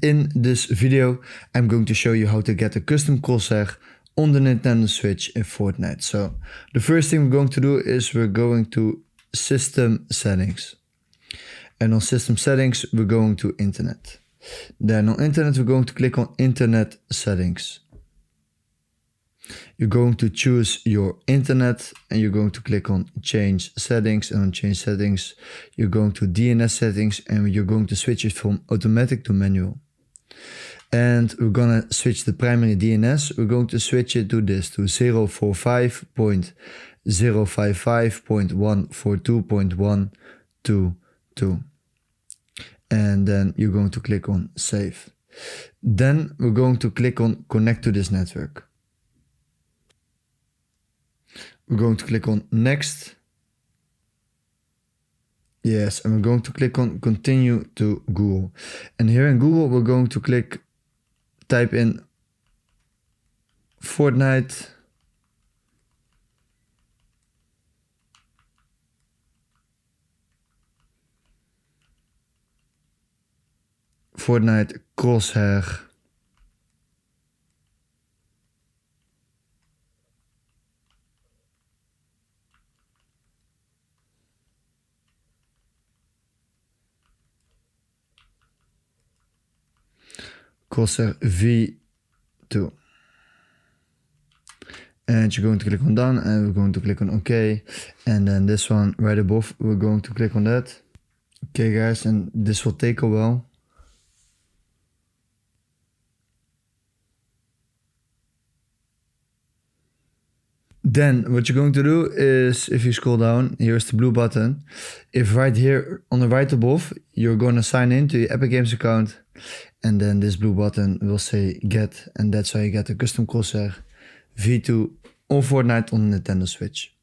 In this video, I'm going to show you how to get a custom Crosshair on the Nintendo Switch in Fortnite. So the first thing we're going to do is we're going to System Settings. And on System Settings, we're going to Internet. Then on Internet, we're going to click on Internet Settings. You're going to choose your internet and you're going to click on Change Settings, and on Change Settings, you're going to DNS Settings and you're going to switch it from automatic to manual. And we're gonna switch the primary DNS. We're going to switch it to this, to 045.055.142.122. And then you're going to click on Save. Then we're going to click on Connect to this network. We're going to click on Next. Yes, and we're going to click on Continue to Google. And here in Google, we're going to type in Fortnite. Fortnite Crosshair. Crosshair V2. And you're going to click on Done, and we're going to click on OK. And then this one right above, we're going to click on that. Okay guys, and this will take a while. Then what you're going to do is, if you scroll down, here's the blue button. If right here on the right above, you're going to sign in to your Epic Games account, and then this blue button will say Get, and that's how you get a custom Crosshair V2 on Fortnite on the Nintendo Switch.